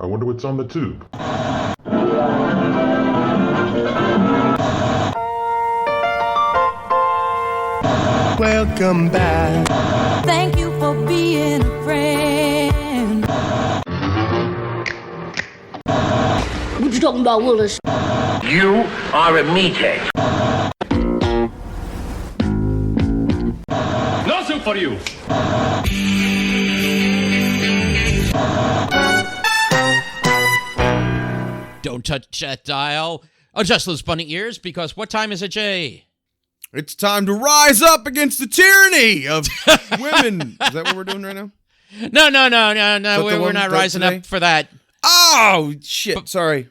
I wonder what's on the tube. Welcome back. Thank you for being a friend. What you talking about, Willis? You are a meathead. No soup for you. Don't touch that dial. Adjust those bunny ears, because what time is it, Jay? It's time to rise up against the tyranny of women. Is that what we're doing right now? No. We're not rising today? up for that. Oh, shit. Sorry.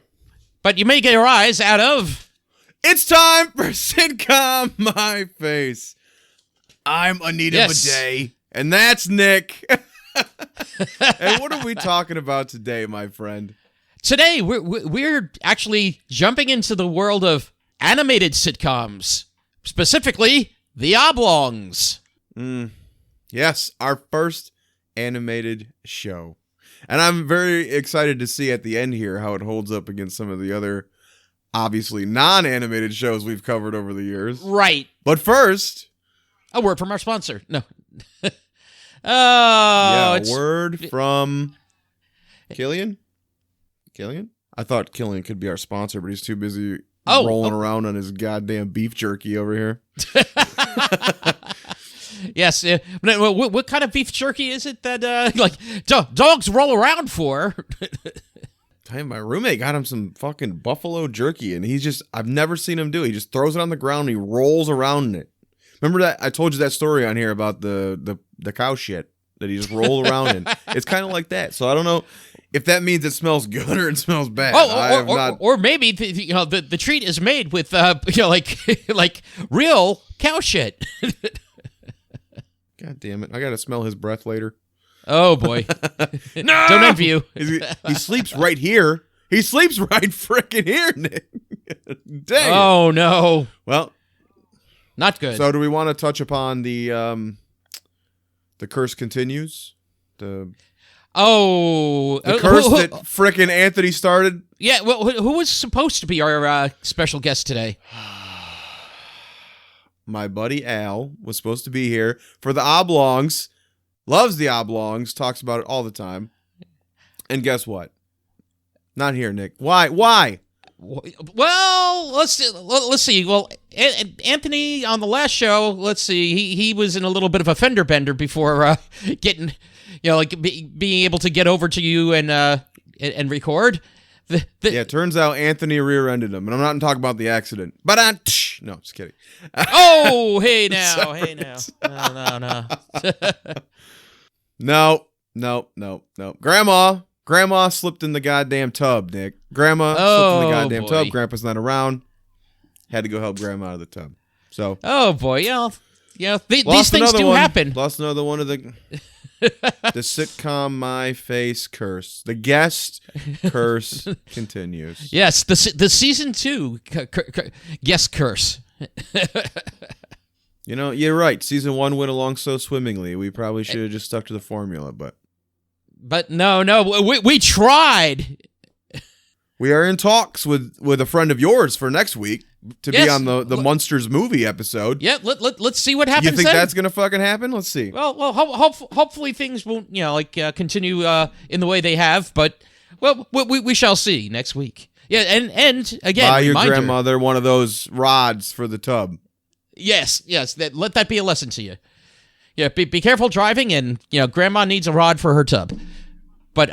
But you may get a rise out of... It's time for Sitcom My Face. I'm Anita Bidet, and that's Nick. And what are we talking about today, my friend? Today, we're actually jumping into the world of animated sitcoms. Specifically, the Oblongs. Yes, our first animated show. And I'm very excited to see at the end here how it holds up against some of the other, obviously, non-animated shows we've covered over the years. Right. But first... a word from our sponsor. No. Word from... Killian? I thought Killian could be our sponsor, but he's too busy rolling around on his goddamn beef jerky over here. Yes. What kind of beef jerky is it that dogs roll around for? My roommate got him some fucking buffalo jerky, and I've never seen him do it. He just throws it on the ground and he rolls around in it. Remember that? I told you that story on here about the cow shit that he just rolled around in. It's kind of like that. So I don't know if that means it smells good or it smells bad. Or maybe the treat is made with like real cow shit. God damn it! I gotta smell his breath later. Oh boy! No! Don't envy you. He sleeps right here. He sleeps right frickin' here, Nick. Dang. Oh no! Well, not good. So, do we want to touch upon the curse continues? The curse that frickin' Anthony started. Yeah. Well, who was supposed to be our special guest today? My buddy Al was supposed to be here for the Oblongs. Loves the Oblongs. Talks about it all the time. And guess what? Not here, Nick. Why? Well, let's see. Well, Anthony on the last show, let's see. He was in a little bit of a fender bender before getting, being able to get over to you and record. It turns out Anthony rear-ended him, and I'm not talking about the accident. But no, just kidding. Oh, hey now. No. Grandma slipped in the goddamn tub, Nick. Grandma slipped in the goddamn tub. Grandpa's not around. Had to go help Grandma out of the tub. So. Oh boy, these things do happen. Lost another one of the Sitcom My Face curse. The guest curse continues. Yes, the season 2 guest curse. You're right. Season 1 went along so swimmingly. We probably should have just stuck to the formula, but no, we tried. We are in talks with a friend of yours for next week to be on the Munsters movie episode. Yeah, let's see what happens. You think then? that's gonna fucking happen? Let's see. Well, hopefully things won't continue in the way they have, but we shall see next week. Yeah, and again, buy your grandmother one of those rods for the tub. Yes. Let that be a lesson to you. Yeah, be careful driving, and Grandma needs a rod for her tub. But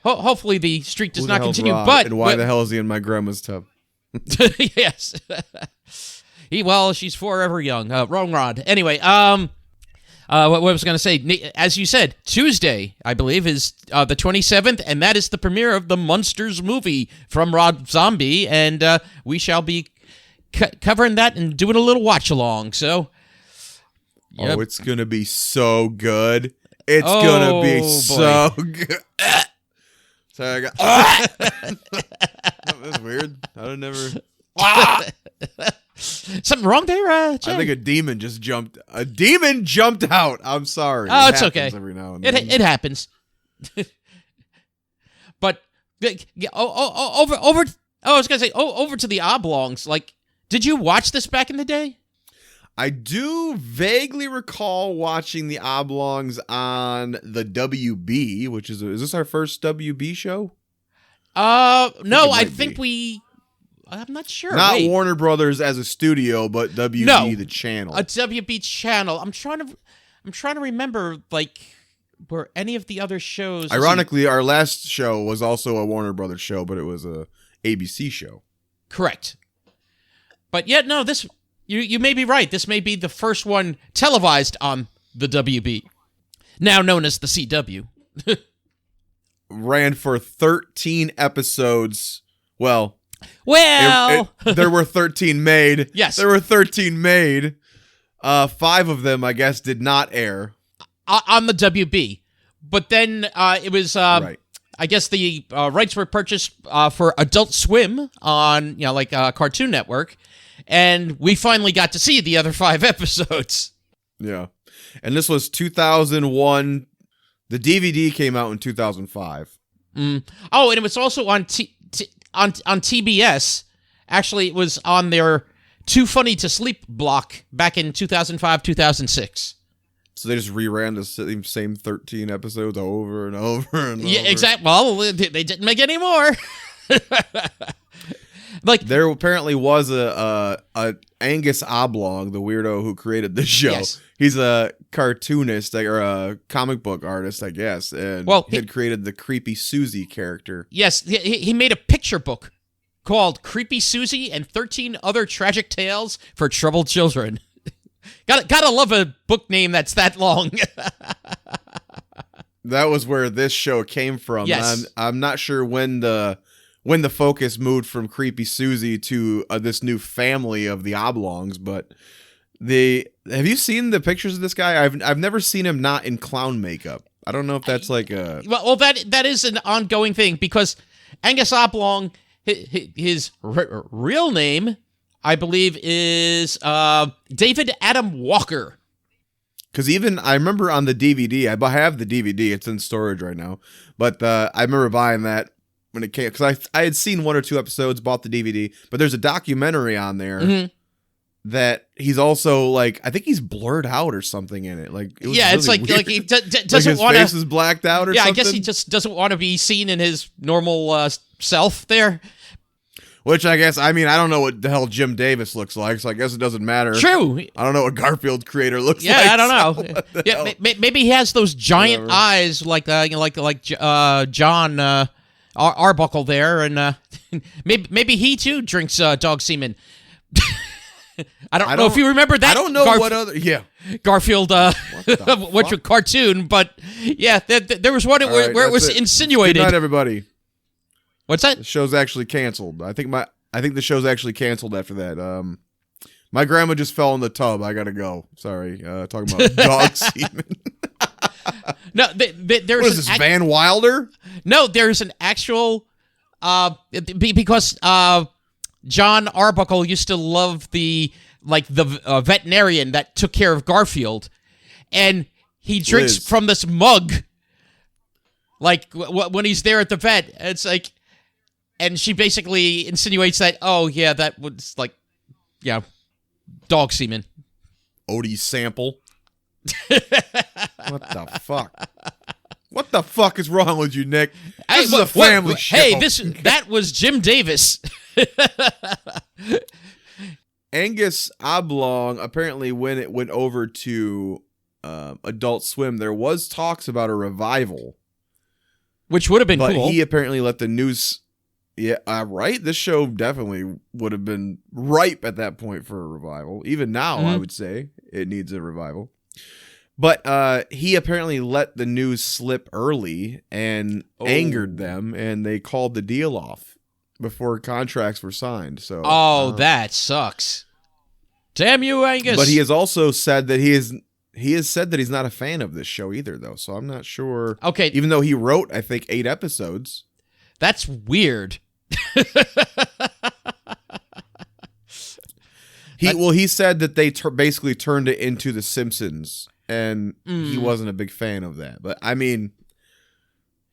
hopefully the streak does not continue. Rod, but and why the hell is he in my grandma's tub? Yes. She's forever young. Wrong rod. Anyway, what I was going to say, as you said, Tuesday, I believe, is the 27th, and that is the premiere of the Munsters movie from Rob Zombie, and we shall be covering that and doing a little watch-along, so... Yep. Oh, it's going to be so good. It's going to be so good. Sorry, I got... That was weird. I would never... Something wrong there, Jay? I think a demon jumped out. I'm sorry. Oh, it's okay. Every now and then. It happens. But over. Oh, I was gonna say, over to the Oblongs. Like, did you watch this back in the day? I do vaguely recall watching the Oblongs on the WB, which is this our first WB show? No, I might think be. I'm not sure. Not Wait. Warner Brothers as a studio, but WB No, the channel. a WB channel. I'm trying to remember, like, were any of the other shows. Ironically, our last show was also a Warner Brothers show, but it was a ABC show. Correct. But yet, no, this you may be right. This may be the first one televised on the WB, now known as the CW. Ran for 13 episodes. Well, there were 13 made. Yes. There were 13 made. 5 of them, I guess, did not air. On the WB. But then it was... right. I guess the rights were purchased for Adult Swim on, Cartoon Network, and we finally got to see the other 5 episodes. Yeah. And this was 2001. The DVD came out in 2005. Oh, and it was also on on TBS. Actually, it was on their Too Funny to Sleep block back in 2005, 2006. So they just reran the same 13 episodes over and over and over. Yeah, exactly. Well, they didn't make any more. Like, there apparently was a Angus Oblong, the weirdo who created this show. Yes. He's a cartoonist or a comic book artist, I guess, and he had created the Creepy Susie character. Yes, he made a picture book called Creepy Susie and 13 Other Tragic Tales for Troubled Children. Gotta love a book name that's that long. That was where this show came from. Yes. I'm not sure when the focus moved from Creepy Susie to this new family of the Oblongs, but have you seen the pictures of this guy? I've never seen him not in clown makeup. I don't know if that's like a... Well, that is an ongoing thing, because Angus Oblong, his real name, I believe, is David Adam Walker. Because even, I remember on the DVD, I have the DVD, it's in storage right now, but I remember buying that when it came, because I had seen 1 or 2 episodes, bought the DVD, but there's a documentary on there that he's also, like, I think he's blurred out or something in it. Like, it's really like weird. he doesn't like his want face to. is blacked out or something. I guess he just doesn't want to be seen in his normal self there. Which I guess, I mean, I don't know what the hell Jim Davis looks like, so I guess it doesn't matter. True. I don't know what Garfield creator looks like. Yeah, I don't know. So Yeah, maybe he has those giant eyes like John Arbuckle there, and maybe he too drinks dog semen. I don't know if you remember that. I don't know what other. Yeah, Garfield. What's your cartoon? But yeah, there was one where it was insinuated. Good night, everybody. What's that? The show's actually canceled. I think the show's actually canceled after that. My grandma just fell in the tub. I gotta go. Sorry. Talking about dog semen. No, there's what is this, Van Wilder? No, there's an actual because John Arbuckle used to love the veterinarian that took care of Garfield, and he drinks from this mug. Like when he's there at the vet, it's like, and she basically insinuates that, oh yeah, that was dog semen. Odie sample. What the fuck? What the fuck is wrong with you, Nick? This is a family show. Hey, that was Jim Davis. Angus Oblong, apparently when it went over to Adult Swim, there was talks about a revival. Which would have been cool. But he apparently let the news... Yeah, right? This show definitely would have been ripe at that point for a revival. Even now, I would say it needs a revival. But he apparently let the news slip early and angered them, and they called the deal off before contracts were signed. So, that sucks. Damn you, Angus! But he has also said that he has said that he's not a fan of this show either, though. So I'm not sure. Okay, even though he wrote, I think, 8 episodes. That's weird. He said that they basically turned it into The Simpsons, and he wasn't a big fan of that. But I mean,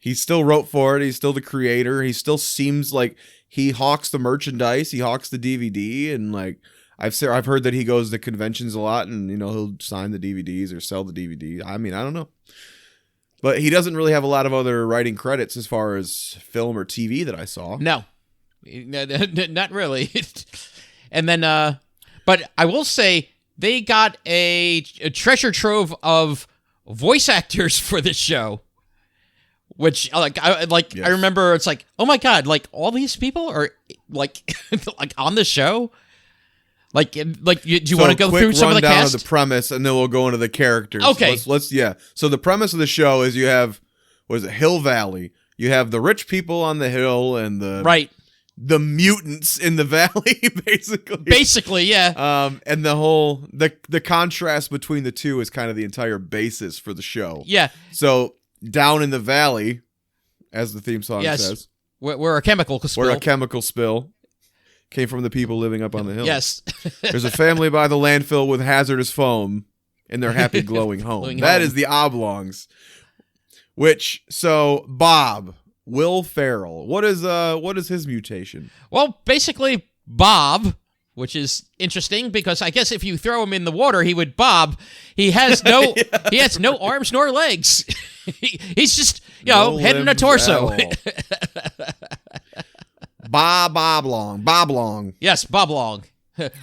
He still wrote for it. He's still the creator. He still seems like he hawks the merchandise. He hawks the DVD, and like I've heard that he goes to conventions a lot, and he'll sign the DVDs or sell the DVDs. I mean, I don't know, but he doesn't really have a lot of other writing credits as far as film or TV that I saw. No, not really. And then, but I will say they got a treasure trove of voice actors for this show. Which I remember it's like, oh my god, like all these people are like like on the show. Like do you want to go through some of the cast? Of the premise, and then we'll go into the characters. Okay, let's yeah. So the premise of the show is you have Hill Valley. You have the rich people on the hill and the mutants in the valley, basically. Basically, yeah. And the contrast between the two is kind of the entire basis for the show. Yeah. So down in the valley, as the theme song says, we're a chemical spill. We're a chemical spill. Came from the people living up on the hill. Yes. There's a family by the landfill with hazardous foam in their happy glowing home. That is the Oblongs. So Bob, Will Ferrell, what is his mutation? Well, basically Bob, which is interesting because I guess if you throw him in the water, he would bob. He has no he has no arms nor legs. He's just, head and a torso. Bob Long. Yes, Bob Long.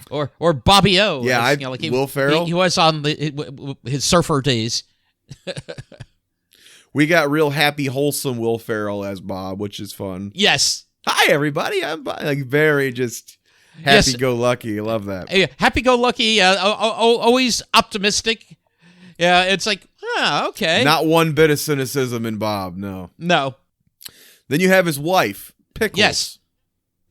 or Bobby O. Yeah, Will Ferrell. He was on his surfer days. We got real happy, wholesome Will Ferrell as Bob, which is fun. Yes. Hi, everybody. I'm like very just happy-go-lucky. I love that. Happy-go-lucky, always optimistic. Yeah, it's like, okay. Not one bit of cynicism in Bob, no. No. Then you have his wife, Pickles. Yes.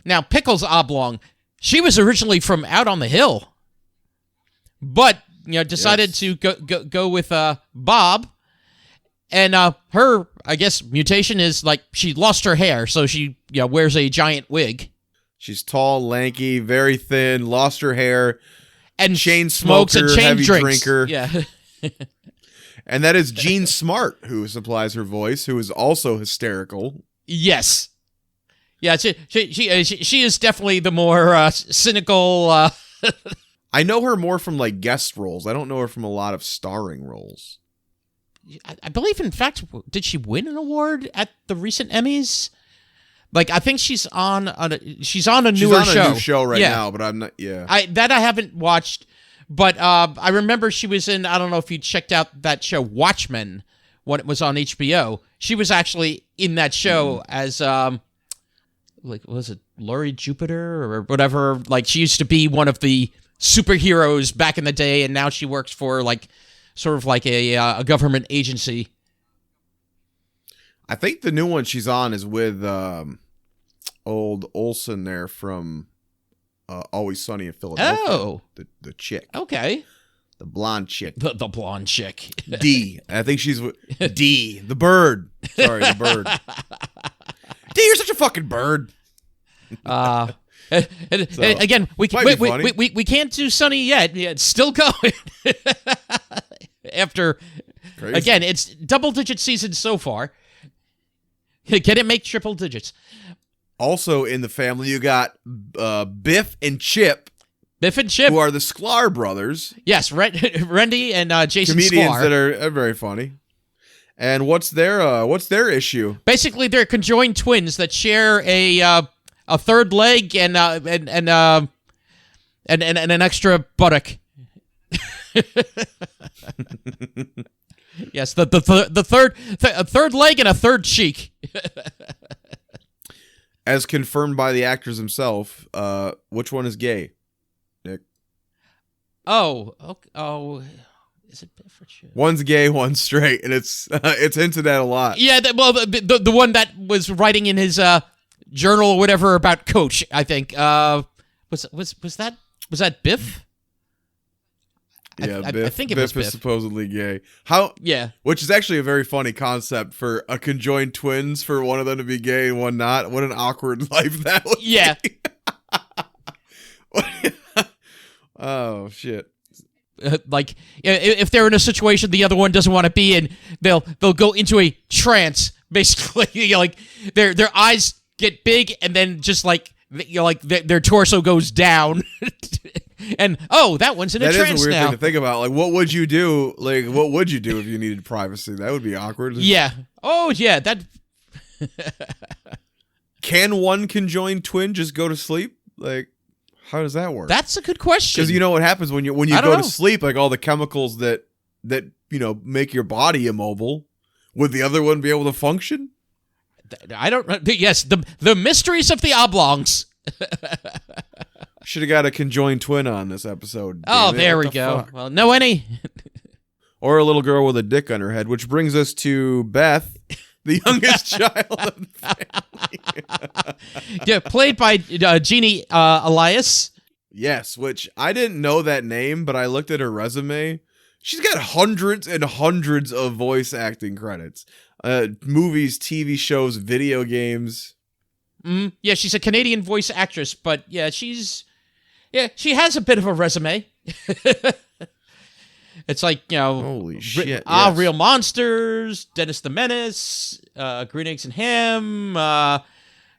Now, Pickles Oblong, she was originally from out on the hill, but decided to go with Bob, and her, I guess, mutation is like she lost her hair, so she wears a giant wig. She's tall, lanky, very thin, lost her hair, and chain smokes smoker, and chain heavy drinks. drinker. Yeah. And that is Jean Smart who supplies her voice, who is also hysterical. Yes. Yeah, she is definitely the more cynical. I know her more from like guest roles. I don't know her from a lot of starring roles. I believe, in fact, did she win an award at the recent Emmys? Like, I think she's on a newer show. She's on a new show right now, but I'm not. Yeah, I haven't watched, but I remember she was in. I don't know if you checked out that show Watchmen when it was on HBO. She was actually in that show as was it Laurie Jupiter or whatever? Like, she used to be one of the superheroes back in the day, and now she works for like sort of like a government agency. I think the new one she's on is with old Olsen there from Always Sunny in Philadelphia. Oh, the chick. Okay, the blonde chick. The blonde chick. D. I think she's with D. The bird. Sorry, the bird. D, you're such a fucking bird. Again, we can't do Sunny yet. Yeah, it's still going. After Crazy. Again, it's double-digit seasons so far. Can it make triple digits? Also in the family, you got Biff and Chip. Biff and Chip, who are the Sklar brothers. Yes, Randy and Jason comedians Sklar. That are very funny. And what's their issue? Basically, they're conjoined twins that share a third leg and an extra buttock. Yes, the third leg and a third cheek. As confirmed by the actors themselves, which one is gay, Nick? Oh, is it Biff or Chip? One's gay, one's straight, and it's hinted at a lot. Yeah, the one that was writing in his journal or whatever about Coach, I think. Was that Biff? Yeah, I think it Biff was Biff. Is supposedly gay. How? Yeah. Which is actually a very funny concept for a conjoined twins, for one of them to be gay and one not. What an awkward life that would be. Oh, shit. Like, if they're in a situation the other one doesn't want to be in, they'll go into a trance basically. Like their eyes get big, and then just like their torso goes down, and that one's in a That trance is a weird now. thing to think about. Like, what would you do? Like, what would you do if you needed privacy? That would be awkward. Yeah. Oh yeah. That. Can one conjoined twin just go to sleep? Like, how does that work? That's a good question. Because you know what happens when you I don't go know. to sleep, like all the chemicals that make your body immobile. Would the other one be able to function? I don't. Yes, the mysteries of the oblongs. Should have got a conjoined twin on this episode. Oh, damn it. there What we the go. fuck? Well, no any. Or a little girl with a dick on her head, which brings us to Beth, the youngest child of the family. Yeah, played by Jeannie Elias. Yes, which I didn't know that name, but I looked at her resume. She's got hundreds and hundreds of voice acting credits. Movies, TV shows, video games. Yeah, she's a Canadian voice actress, but she has a bit of a resume. It's like, Holy shit. yes. Real Monsters, Dennis the Menace, Green Eggs and Ham,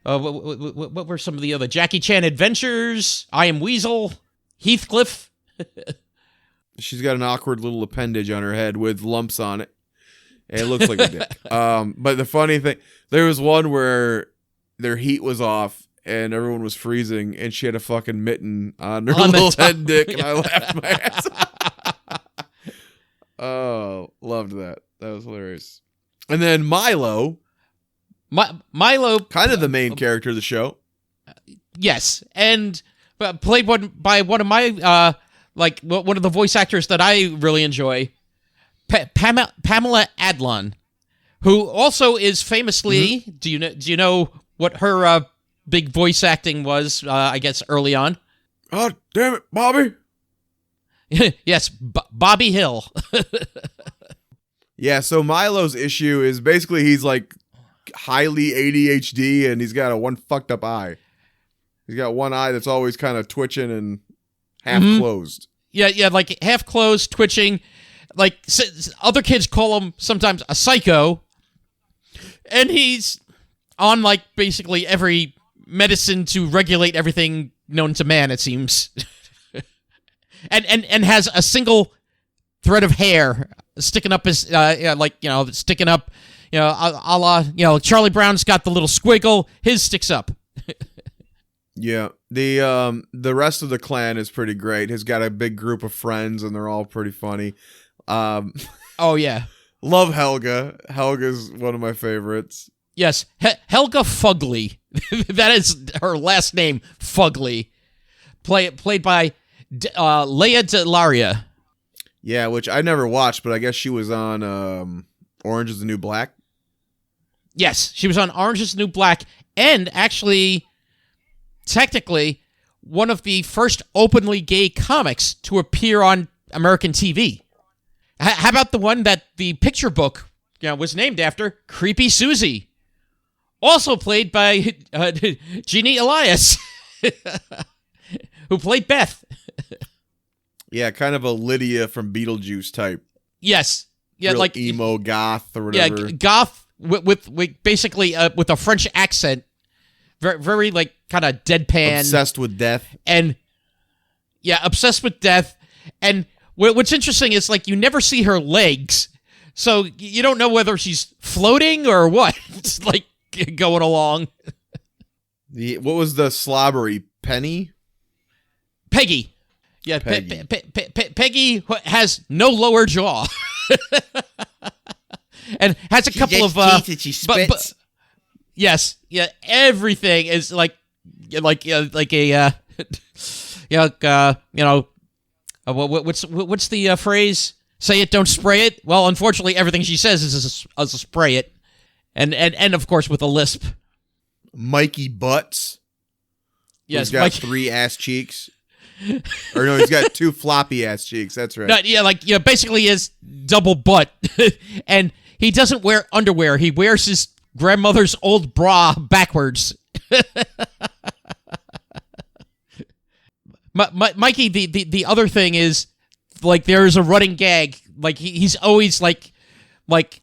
what were some of the other? Jackie Chan Adventures, I Am Weasel, Heathcliff. She's got an awkward little appendage on her head with lumps on it. And it looks like a dick. But the funny thing, there was one where their heat was off and everyone was freezing and she had a fucking mitten on her little head dick and I laughed my ass off. Oh, loved that. That was hilarious. And then Milo. Milo. Kind of the main character of the show. Yes. And played by one of my, one of the voice actors that I really enjoy. Pamela Adlon, who also is famously, do you know what her big voice acting was, I guess, early on? Oh, damn it, Bobby. Yes, Bobby Hill. Yeah, so Milo's issue is basically he's like highly ADHD and he's got one fucked up eye. He's got one eye that's always kind of twitching and half closed. Yeah, like half closed, twitching. Like other kids call him sometimes a psycho, and he's on like basically every medicine to regulate everything known to man. It seems, and has a single thread of hair sticking up his sticking up, a la Charlie Brown's got the little squiggle. His sticks up. Yeah, the rest of the clan is pretty great. He's got a big group of friends, and they're all pretty funny. Oh yeah, love Helga. Helga's one of my favorites. Yes, Helga Fugly. That is her last name, Fugly. Played by Leia DeLaria. Yeah, which I never watched, but I guess she was on Orange is the New Black. Yes, she was on Orange is the New Black, and actually, technically, one of the first openly gay comics to appear on American TV. How about the one that the picture book was named after? Creepy Susie. Also played by Jeannie Elias, who played Beth. Yeah, kind of a Lydia from Beetlejuice type. Yes. Yeah, real like emo goth or whatever. Yeah, goth with basically with a French accent. Very, very like kind of deadpan. Obsessed with death. And yeah, obsessed with death. And what's interesting is like you never see her legs. So you don't know whether she's floating or what. It's like going along. What was the slobbery? Penny? Peggy. Yeah, Peggy. Peggy has no lower jaw. And has a couple of teeth she spits. Yes, yeah, everything is like a what's the phrase? Say it, don't spray it. Well, unfortunately, everything she says is a spray it, and of course with a lisp. Mikey Butts. Yes, he's got 3 ass cheeks. Or no, he's got 2 floppy ass cheeks. That's right. No, basically his double butt, and he doesn't wear underwear. He wears his grandmother's old bra backwards. Mikey, the other thing is, like, there is a running gag. Like, he's always, like, like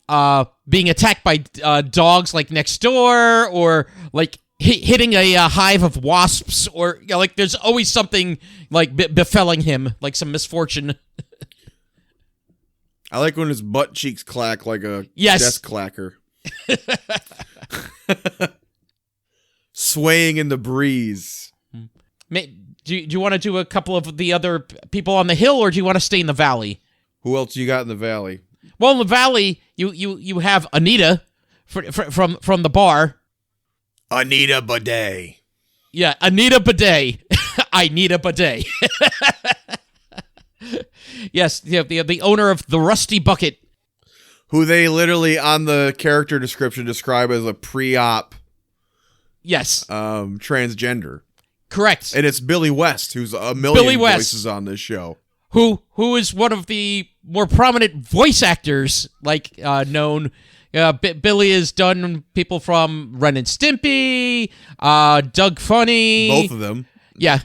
being attacked by dogs like next door, or like hitting a hive of wasps, or like there's always something like befalling him, like some misfortune. I like when his butt cheeks clack like a Yes. desk clacker. Swaying in the breeze. Do you want to do a couple of the other people on the hill, or do you want to stay in the valley? Who else you got in the valley? Well, in the valley, you have Anita from the bar. Anita Bidet. Yeah, Anita Bidet. I need a bidet. Yes, the owner of the Rusty Bucket. Who they literally on the character description describe as a pre-op Yes. Transgender. Correct. And it's Billy West, who's a million Billy West. voices on this show. Who is one of the more prominent voice actors, like known. Billy has done people from Ren and Stimpy, Doug Funny. Both of them. Yeah.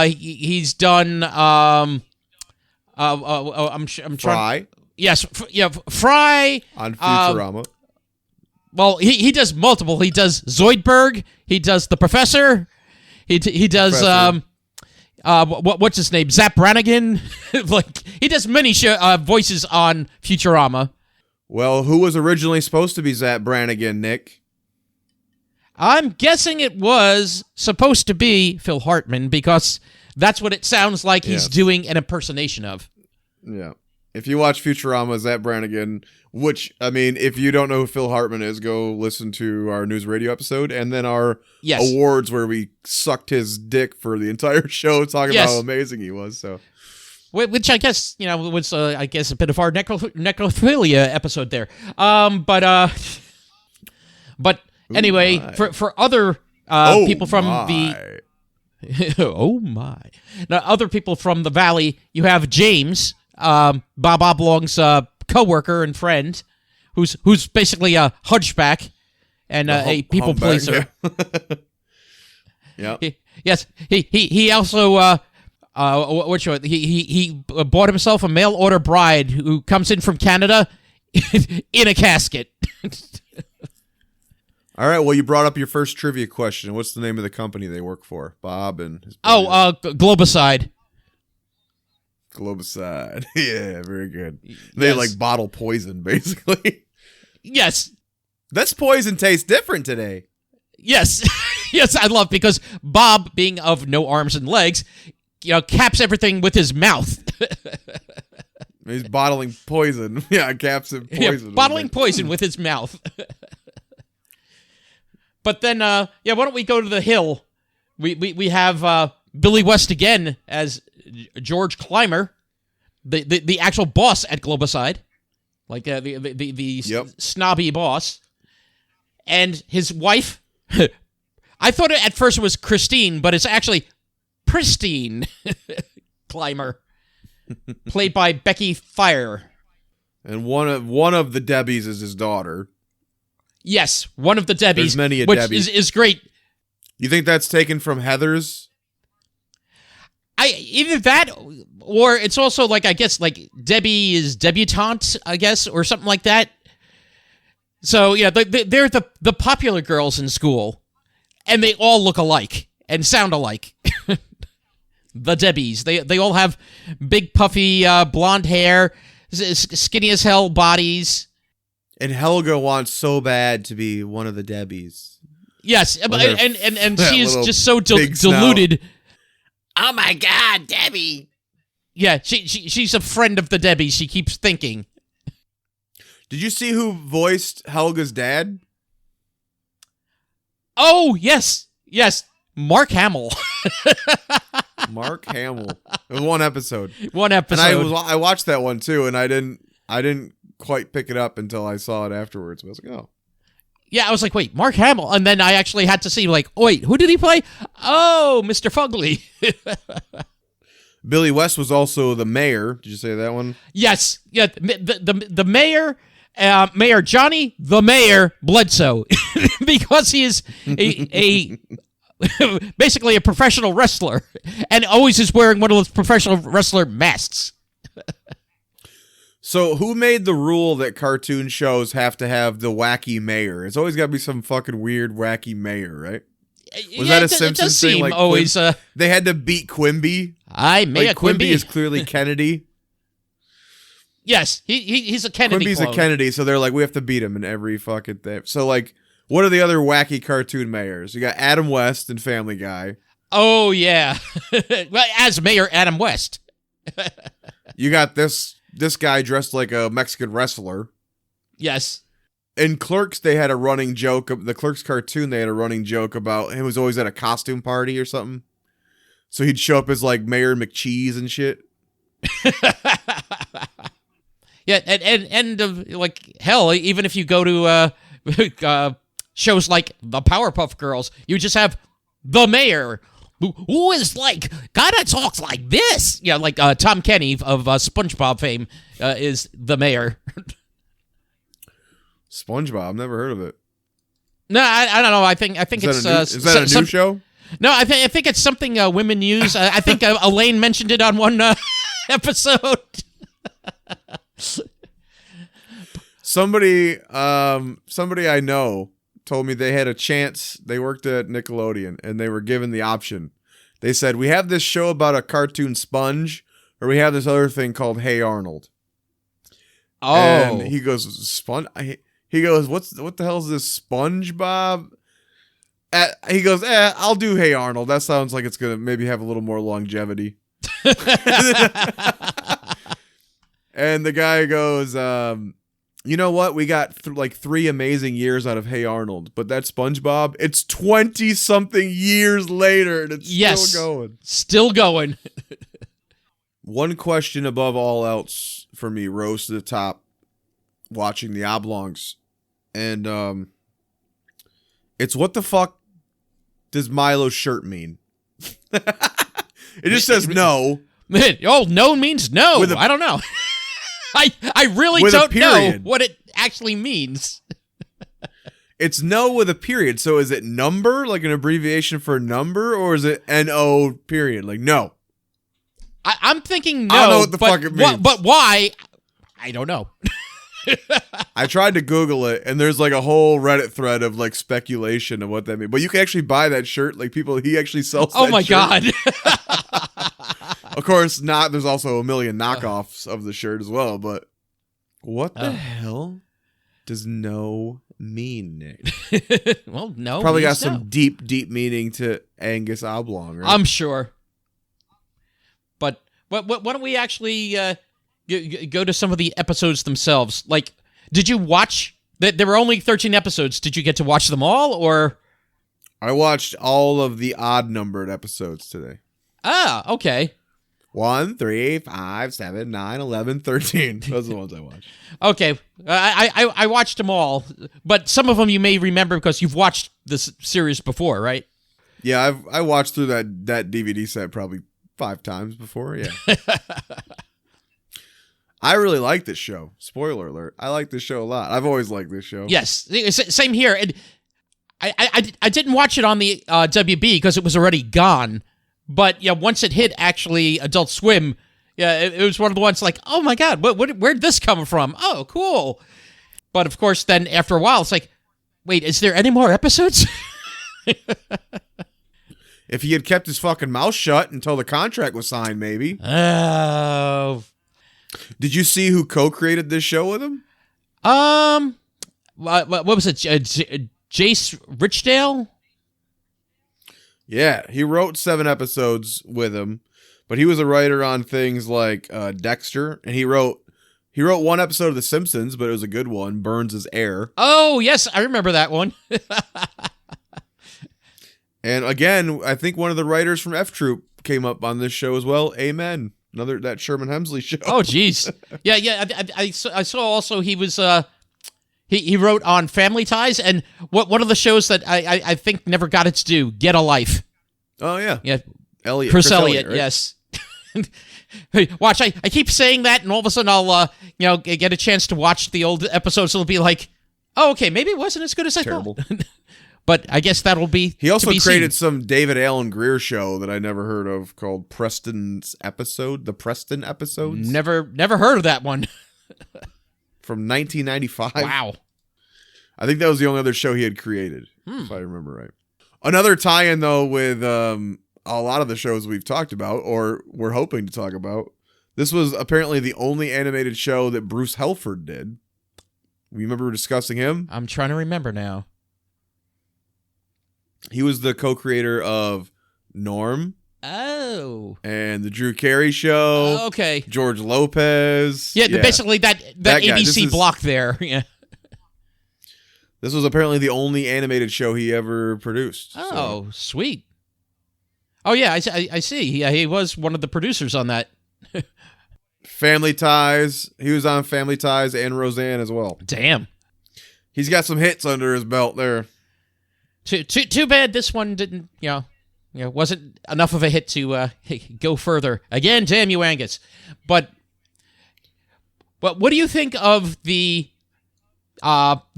He's done. I'm trying. Fry Yes. Fry on Futurama. Well, he does multiple. He does Zoidberg. He does the Professor. He does Professor. What's his name? Zap Brannigan. Like he does many voices on Futurama. Well, who was originally supposed to be Zap Brannigan, Nick? I'm guessing it was supposed to be Phil Hartman, because that's what it sounds like he's doing an impersonation of. Yeah. If you watch Futurama, Zap Brannigan, which, I mean, if you don't know who Phil Hartman is, go listen to our news radio episode and then our awards where we sucked his dick for the entire show, talking about how amazing he was. So, which I guess, was, I guess, a bit of our necrophilia episode there. But anyway, for other people from the... Oh, my. Now, other people from the Valley, you have James, Bob Oblong's co-worker and friend, who's basically a hunchback and a people pleaser. Yeah. Yes, he also he bought himself a mail order bride who comes in from Canada in a casket. All right, well, you brought up your first trivia question. What's the name of the company they work for? Bob and his brother. Globicide. Globicide. Yeah, very good. They like bottle poison, basically. Yes. This poison tastes different today. Yes. Yes, I love, because Bob, being of no arms and legs, caps everything with his mouth. He's bottling poison. Yeah, caps it poison. Yeah, bottling poison with his mouth. But then, why don't we go to the hill? We have Billy West again as George Clymer, the actual boss at Globicide, like the snobby boss, and his wife. I thought at first it was Christine, but it's actually Pristine Clymer, played by Becky Fire. And one of the Debbies is his daughter. Yes, one of the Debbies. There's many a which Debbie. is great. You think that's taken from Heather's? Either that, or it's also like, I guess, like Debbie is debutante, I guess, or something like that. So yeah, they're the popular girls in school, and they all look alike and sound alike. The Debbies. They all have big puffy blonde hair, skinny as hell bodies. And Helga wants so bad to be one of the Debbies. Yes, and she is just so deluded. Oh my God, Debbie! Yeah, she's a friend of the Debbies. She keeps thinking. Did you see who voiced Helga's dad? Oh yes, Mark Hamill. Mark Hamill. It was one episode. One episode. And I watched that one too, and I didn't quite pick it up until I saw it afterwards. I was like, oh. Yeah, I was like, wait, Mark Hamill. And then I actually had to see, like, wait, who did he play? Oh, Mr. Fugly. Billy West was also the mayor. Did you say that one? Yes. Yeah, the mayor, Mayor Johnny, the Mayor Bledsoe. Because he is a basically a professional wrestler. And always is wearing one of those professional wrestler masks. So who made the rule that cartoon shows have to have the wacky mayor? It's always got to be some fucking weird wacky mayor, right? Was that a Simpsons thing? Like always they had to beat Quimby. Mayor Quimby is clearly Kennedy. Yes, he's a Kennedy. Quimby's clone. a Kennedy, so they're like, we have to beat him in every fucking thing. So like, what are the other wacky cartoon mayors? You got Adam West and Family Guy. Oh yeah, well, as Mayor Adam West. You got this guy dressed like a Mexican wrestler. Yes. In Clerks, they had a running joke. The Clerks cartoon, they had a running joke about him was always at a costume party or something. So he'd show up as like Mayor McCheese and shit. Yeah, and like hell, even if you go to shows like the Powerpuff Girls, you just have the mayor who is like kind of talks like this. Yeah, like Tom Kenny of SpongeBob fame is the mayor. SpongeBob, I've never heard of it. No, I don't know. I think is that a new show? No, I think it's something women use. I think Elaine mentioned it on one episode. Somebody I know told me they had a chance. They worked at Nickelodeon and they were given the option. They said, we have this show about a cartoon sponge, or we have this other thing called Hey Arnold. Oh, and he goes, sponge. He goes, what the hell is this, SpongeBob? He goes, I'll do Hey Arnold. That sounds like it's gonna maybe have a little more longevity. And the guy goes, you know what? We got like 3 amazing years out of Hey Arnold, but that SpongeBob, it's 20-something years later, and it's still going. Still going. One question above all else for me rose to the top watching the Oblongs. And it's what the fuck does Milo's shirt mean? It just says no. Oh, no means no. I don't know. I really don't know what it actually means. It's no with a period. So is it number, like an abbreviation for number, or is it N-O period? Like no. I'm thinking no. I don't know what the fuck it means. But why? I don't know. I tried to Google it, and there's like a whole Reddit thread of like speculation of what that means. But you can actually buy that shirt. Like he actually sells. Oh that my shirt. God. Of course not. There's also a million knockoffs of the shirt as well. But what the hell does no mean, Nick? Well, no. Probably got some deep meaning to Angus Oblong, right? I'm sure. But why don't we actually go to some of the episodes themselves? Like, did you watch? There were only 13 episodes. Did you get to watch them all, or? I watched all of the odd-numbered episodes today. Ah, okay. 1, 3, 5, 7, 9, 11, 13. Those are the ones I watched. Okay. I watched them all, but some of them you may remember because you've watched this series before, right? Yeah, I watched through that DVD set probably 5 times before, yeah. I really like this show. Spoiler alert. I like this show a lot. I've always liked this show. Yes, same here. And I didn't watch it on the WB because it was already gone. But yeah, once it hit actually Adult Swim, yeah, it was one of the ones like, oh my God, where'd this come from? Oh, cool. But of course, then after a while, it's like, wait, is there any more episodes? If he had kept his fucking mouth shut until the contract was signed, maybe. Oh. Did you see who co-created this show with him? What was it? Jace Richdale? Yeah, he wrote 7 episodes with him, but he was a writer on things like Dexter, and he wrote 1 episode of The Simpsons, but it was a good one, Burns' Air. Oh, yes, I remember that one. And again, I think one of the writers from F Troop came up on this show as well. Amen. That Sherman Hemsley show. Oh, jeez. Yeah. I saw also he was he wrote on Family Ties, and one of the shows that I think never got its due, Get a Life. Oh yeah. Yeah. Chris Elliott, right? yes. Hey, watch, I keep saying that, and all of a sudden I'll get a chance to watch the old episodes, so it'll be like, oh, okay, maybe it wasn't as good as I thought. But I guess that'll be. He also created seen. some David Alan Grier show that I never heard of called Preston's Episode. The Preston Episodes. Never heard of that one. from 1995. Wow. I think that was the only other show he had created, if I remember right. Another tie-in, though, with a lot of the shows we've talked about, or we're hoping to talk about. This was apparently the only animated show that Bruce Helford did. You remember discussing him? I'm trying to remember now. He was the co-creator of Norm. Oh. And the Drew Carey Show. Okay. George Lopez. Yeah, basically that guy. ABC block there. Yeah. This was apparently the only animated show he ever produced. Oh, sweet. Oh, yeah, I see. He was one of the producers on that. Family Ties. He was on Family Ties and Roseanne as well. Damn. He's got some hits under his belt there. Too bad this one didn't, wasn't enough of a hit to go further. Again, damn you, Angus. But what do you think of the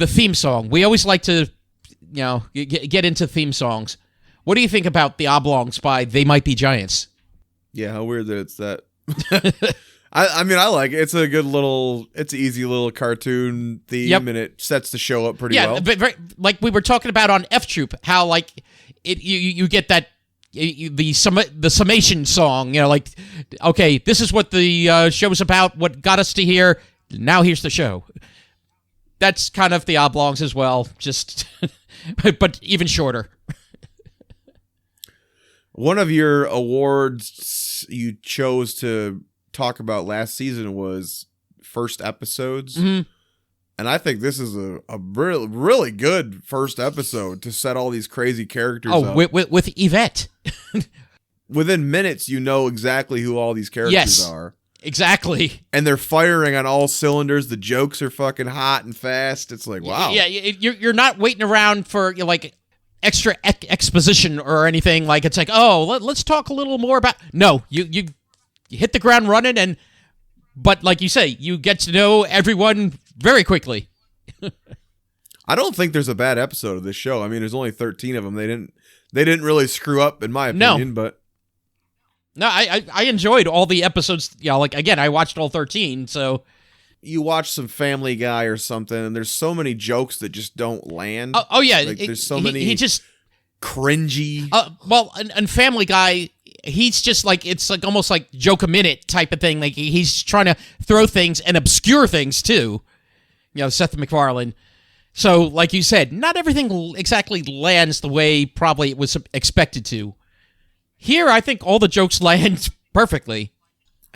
theme song? We always like to, get into theme songs. What do you think about the Oblongs by They Might Be Giants? Yeah, how weird that it's that. I mean, I like it. It's a good little, it's an easy little cartoon theme, and it sets the show up pretty well. Yeah, like we were talking about on F Troop, how like you get that the summation song. Like, okay, this is what the show's about. What got us to here. Now here's the show. That's kind of the Oblongs as well, just but even shorter. One of your awards you chose to talk about last season was first episodes. Mm-hmm. And I think this is a really, really good first episode to set all these crazy characters up. Oh, with Yvette. Within minutes, you know exactly who all these characters are. Exactly. And they're firing on all cylinders. The jokes are fucking hot and fast. It's like, wow. Yeah, you're not waiting around for like extra exposition or anything. Like, it's like, oh, let's talk a little more about. No, you hit the ground running, but like you say, you get to know everyone very quickly. I don't think there's a bad episode of this show. I mean, there's only 13 of them. They didn't really screw up, in my opinion. But no, I enjoyed all the episodes. Like, again, I watched all 13. So you watch some Family Guy or something, and there's so many jokes that just don't land. Oh yeah, like, there's so many. He just cringy. Well, and Family Guy, he's just like, it's like almost like joke a minute type of thing. Like, he's trying to throw things and obscure things too. Seth MacFarlane. So, like you said, not everything exactly lands the way probably it was expected to. Here, I think all the jokes land perfectly.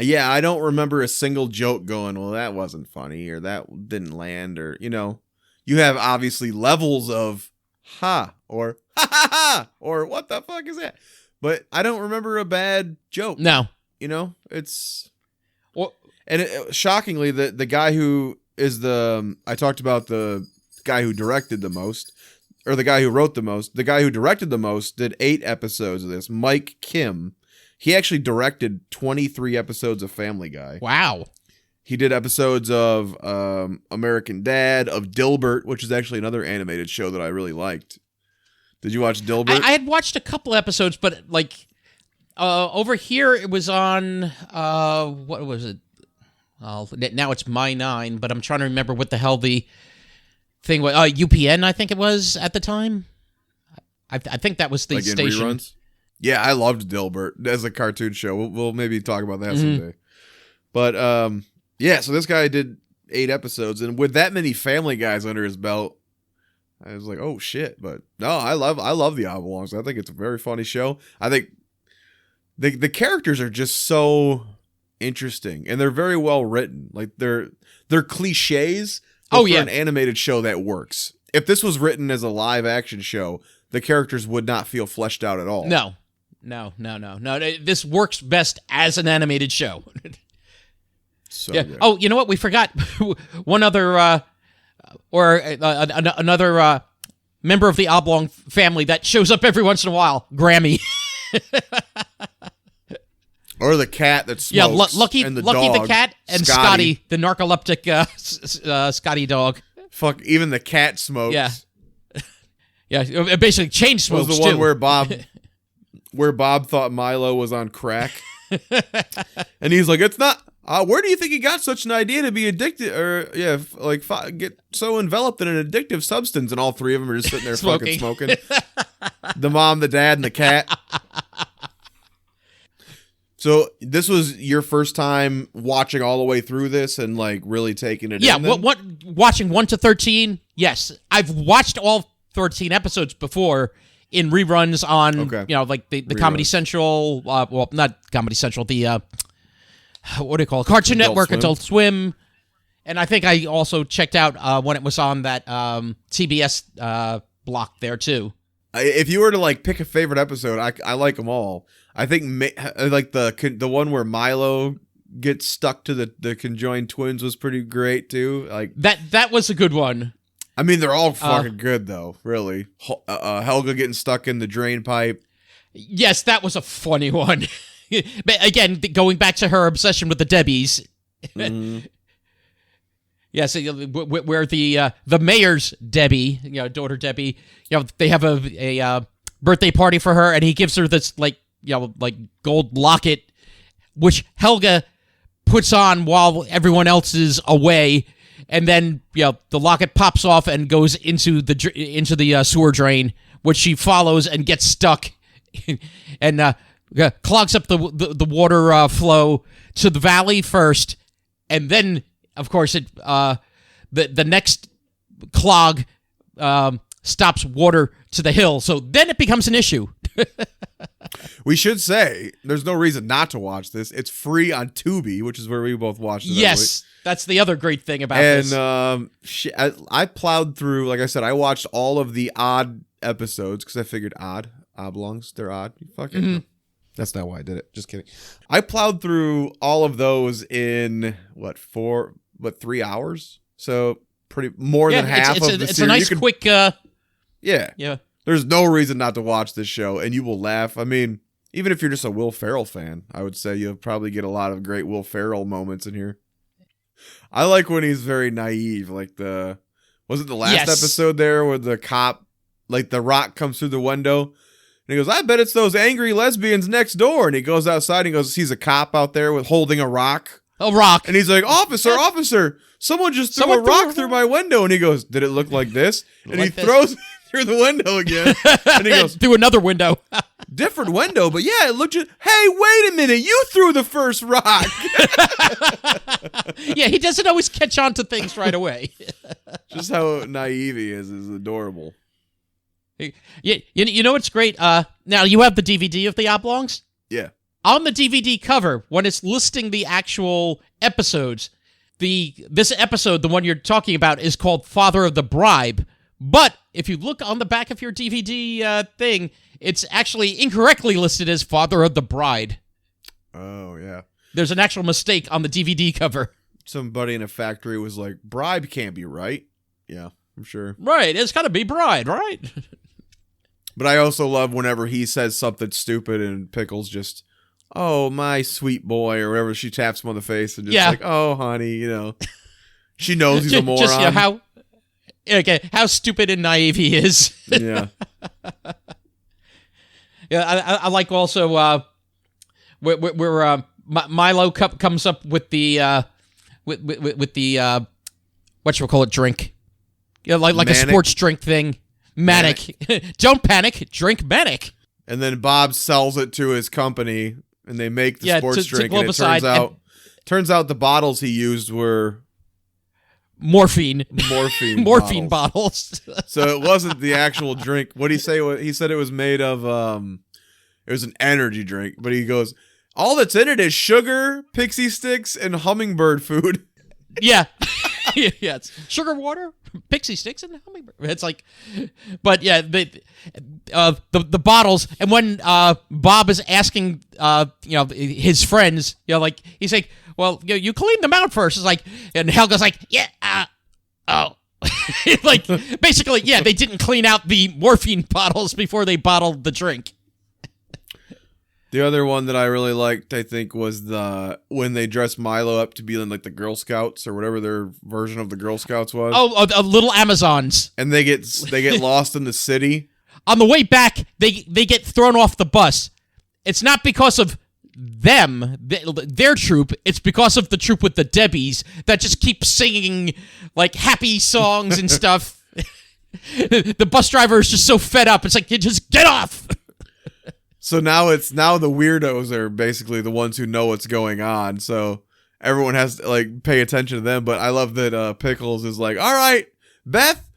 Yeah, I don't remember a single joke going, well, that wasn't funny, or that didn't land, or, you have obviously levels of ha, or ha ha ha, or what the fuck is that? But I don't remember a bad joke. No. It's... Well, and shockingly, the guy who is I talked about the guy who directed the most, or the guy who wrote the most. The guy who directed the most did 8 episodes of this. Mike Kim. He actually directed 23 episodes of Family Guy. Wow. He did episodes of American Dad, of Dilbert, which is actually another animated show that I really liked. Did you watch Dilbert? I had watched a couple episodes, but like over here it was on what was it? Now it's My 9, but I'm trying to remember what the hell the thing was. UPN, I think it was at the time. I think that was the station. Reruns? Yeah, I loved Dilbert as a cartoon show. We'll maybe talk about that someday. But yeah, so this guy did 8 episodes, and with that many Family Guys under his belt, I was like, oh shit. But no, I love the Oblongs. I think it's a very funny show. I think the characters are just so interesting, and they're very well written. Like, they're cliches. But for an animated show that works. If this was written as a live action show, the characters would not feel fleshed out at all. No. This works best as an animated show. So yeah. Good. Oh, you know what? We forgot one other, another member of the Oblong family that shows up every once in a while. Grammy. Or the cat that smokes. Yeah, Lucky and the the dog, cat, and Scotty the narcoleptic Scotty dog. Fuck, even the cat smokes. Yeah. Yeah, basically chain smokes was the one where Bob thought Milo was on crack. And he's like, it's not, Where do you think he got such an idea to be addicted, or get so enveloped in an addictive substance? And all three of them are just sitting there fucking smoking. The mom, the dad, and the cat. So this was your first time watching all the way through this and like really taking it in? Yeah, watching 1 to 13, yes. I've watched all 13 episodes before in reruns on, like the Comedy Central, well, not Comedy Central, the, what do you call it? Cartoon Network, Adult Swim. And I think I also checked out when it was on that TBS block there too. If you were to like pick a favorite episode, I like them all. I think like the one where Milo gets stuck to the conjoined twins was pretty great too. Like that was a good one. I mean, they're all fucking good though. Really, Helga getting stuck in the drain pipe. Yes, that was a funny one. But again, going back to her obsession with the Debbies. Mm-hmm. Yes, where the mayor's Debbie, daughter Debbie, they have a birthday party for her, and he gives her this like gold locket, which Helga puts on while everyone else is away, and then the locket pops off and goes into the sewer drain, which she follows and gets stuck, and clogs up the water flow to the valley first, and then. Of course, the next clog stops water to the hill, so then it becomes an issue. We should say there's no reason not to watch this. It's free on Tubi, which is where we both watched it. Yes, that's the other great thing about this. And I plowed through, like I said, I watched all of the odd episodes because I figured Oblongs, they're odd. You fucking. Mm-hmm. That's not why I did it. Just kidding. I plowed through all of those in 3 hours? So pretty more than half of the series. It's a nice quick. Yeah. There's no reason not to watch this show, and you will laugh. I mean, even if you're just a Will Ferrell fan, I would say you'll probably get a lot of great Will Ferrell moments in here. I like when he's very naive, like was it the last episode there where the cop, like the rock comes through the window? And he goes, I bet it's those angry lesbians next door. And he goes outside and he goes, sees a cop out there holding a rock. A rock. And he's like, officer, someone just threw a rock through my window. And he goes, did it look like this? And he throws it through the window again. And he goes, through another window. Different window, but yeah, it looked just, hey, wait a minute, you threw the first rock. Yeah, he doesn't always catch on to things right away. Just how naive he is adorable. You know what's great? Now, you have the DVD of the Oblongs? Yeah. On the DVD cover, when it's listing the actual episodes, this episode, the one you're talking about, is called Father of the Bribe. But if you look on the back of your DVD thing, it's actually incorrectly listed as Father of the Bride. Oh, yeah. There's an actual mistake on the DVD cover. Somebody in a factory was like, bribe can't be right. Yeah, I'm sure. Right, it's got to be bride, right? But I also love whenever he says something stupid and Pickles just, oh, my sweet boy, or whatever. She taps him on the face and just like, oh, honey, She knows he's a moron. Just, how stupid and naive he is. Yeah. Yeah, I like also where Milo comes up with the with the whatchamacallit drink. Like a sports drink thing. Manic. Don't panic, drink Manic. And then Bob sells it to his company, and they make the sports drink, and it turns out the bottles he used were morphine bottles. So it wasn't the actual drink. What did he say? He said it was made of it was an energy drink, but he goes, all that's in it is sugar, pixie sticks, and hummingbird food. Yeah. Yeah, it's sugar water, pixie sticks, and hummingbird. It's like, but yeah, the bottles, and when Bob is asking, his friends, like he's like, well, you clean them out first. It's like, and Helga's like, yeah, like basically, yeah, they didn't clean out the morphine bottles before they bottled the drink. The other one that I really liked, I think, was when they dressed Milo up to be in like the Girl Scouts or whatever their version of the Girl Scouts was. Oh, little Amazons. And they get lost in the city. On the way back, they get thrown off the bus. It's not because of their troop. It's because of the troop with the Debbies that just keep singing like happy songs and stuff. The bus driver is just so fed up. It's like, just get off. So now the weirdos are basically the ones who know what's going on. So everyone has to like pay attention to them. But I love that Pickles is like, all right, Beth,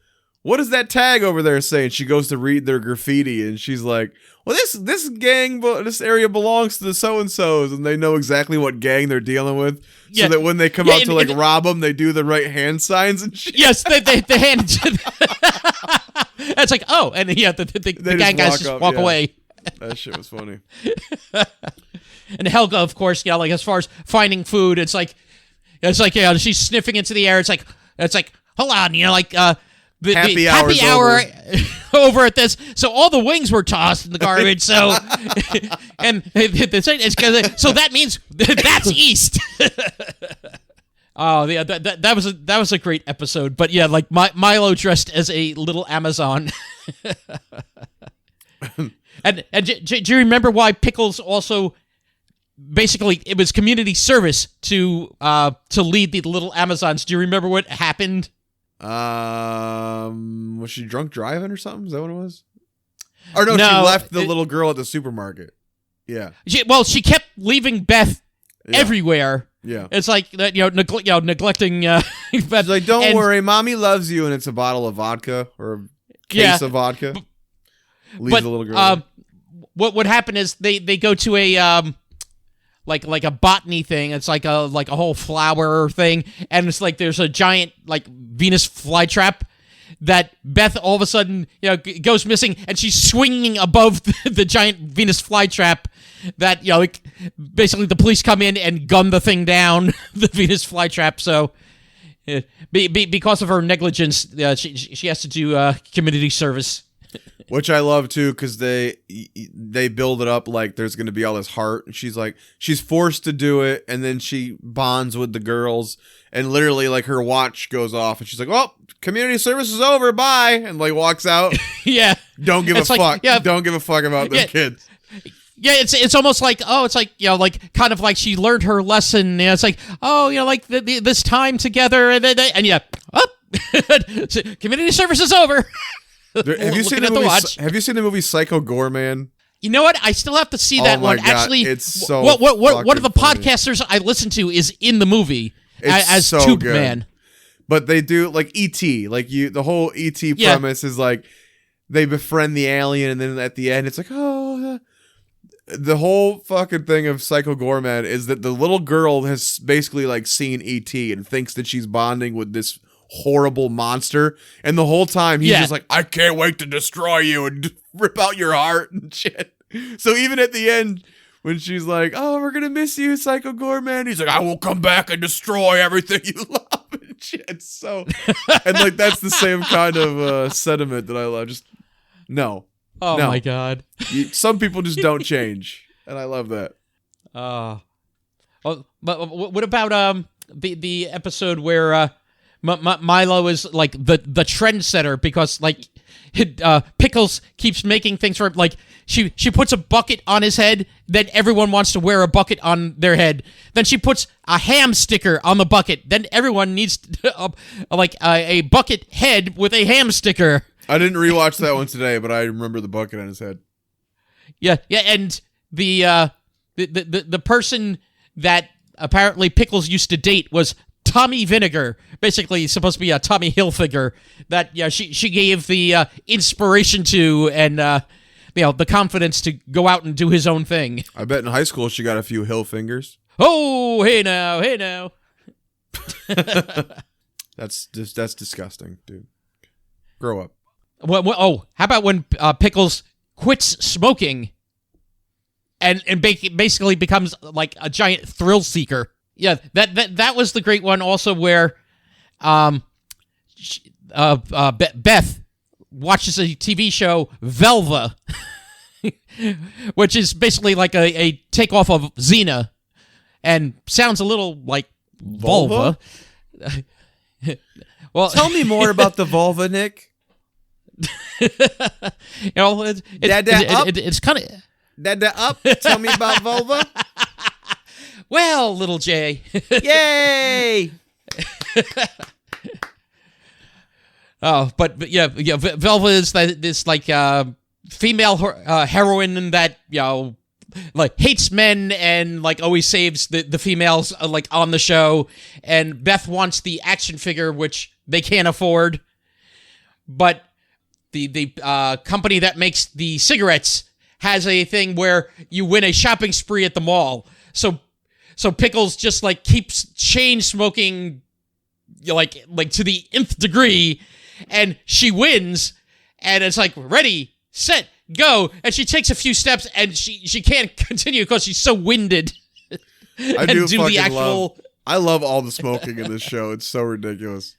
what does that tag over there say? And she goes to read their graffiti, and she's like, well, this gang, this area belongs to the so-and-sos, and they know exactly what gang they're dealing with. So that when they come out to like rob them, they do the right hand signs and shit. Yes, they hand. It's like, oh, and the gang guys just walk away. That shit was funny. And Helga, of course, like as far as finding food, it's like she's sniffing into the air. It's like, hold on, like the happy hour over at this. So all the wings were tossed in the garbage. So and so that means that's east. Oh, yeah, that was a great episode. But yeah, like Milo dressed as a little Amazon. And do you remember why Pickles also basically it was community service to lead the little Amazons? Do you remember what happened? Was she drunk driving or something? Is that what it was? Or no, she left the little girl at the supermarket. Yeah. She kept leaving Beth everywhere. Yeah. It's like neglecting. She's like, don't worry, mommy loves you, and it's a bottle of vodka or a case of vodka. Leaves the little girl. What would happen is they go to a like a botany thing. It's like a whole flower thing, and it's like there's a giant like Venus flytrap that Beth all of a sudden goes missing, and she's swinging above the giant Venus flytrap. That like basically the police come in and gun the thing down, the Venus flytrap. So because of her negligence, she has to do community service. Which I love too, because they build it up like there's going to be all this heart, and she's forced to do it, and then she bonds with the girls, and literally like her watch goes off, and she's like, "Well, community service is over, bye," and like walks out. Yeah, don't give a fuck. Yeah, don't give a fuck about them kids. Yeah, it's almost like it's like like kind of like she learned her lesson. It's like like this time together, and community service is over. Have you seen the movie Psycho Gorman? You know what? I still have to see that one. God, actually, it's so one of the funny. podcasters I listen to is in the movie as so Tube good. Man. But they do like E.T. Like the whole E.T. premise is like they befriend the alien, and then at the end it's like the whole fucking thing of Psycho Gorman is that the little girl has basically like seen E.T. and thinks that she's bonding with this horrible monster, and the whole time he's just like, I can't wait to destroy you and rip out your heart and shit. So even at the end when she's like, oh, we're gonna miss you, Psycho Gorman, he's like, I will come back and destroy everything you love and shit. So and like that's the same kind of sentiment that I love. Just no. My god. Some people just don't change, and I love that. But what about the episode where Milo is like the trendsetter, because like Pickles keeps making things for him. Like she puts a bucket on his head, then everyone wants to wear a bucket on their head. Then she puts a ham sticker on the bucket, then everyone needs a bucket head with a ham sticker. I didn't rewatch that one today, but I remember the bucket on his head. Yeah, and the person that apparently Pickles used to date was Tommy Vinegar, basically supposed to be a Tommy Hilfiger that she gave the inspiration to and the confidence to go out and do his own thing. I bet in high school she got a few hill fingers. Oh, hey now. That's disgusting, dude. Grow up. How about when Pickles quits smoking and basically becomes like a giant thrill seeker? Yeah, that was the great one also, where Beth watches a TV show, Velva, which is basically like a takeoff of Xena, and sounds a little like vulva. Well, tell me more about the vulva, Nick. It's kind of Dada up. Tell me about vulva. Well, little Jay. Yay! But yeah, Velva is this like female heroine that like hates men and like always saves the females like on the show. And Beth wants the action figure, which they can't afford. But the company that makes the cigarettes has a thing where you win a shopping spree at the mall. So Pickles just like keeps chain smoking like to the nth degree, and she wins, and it's like ready, set, go, and she takes a few steps and she can't continue because she's so winded. I love all the smoking in this show. It's so ridiculous.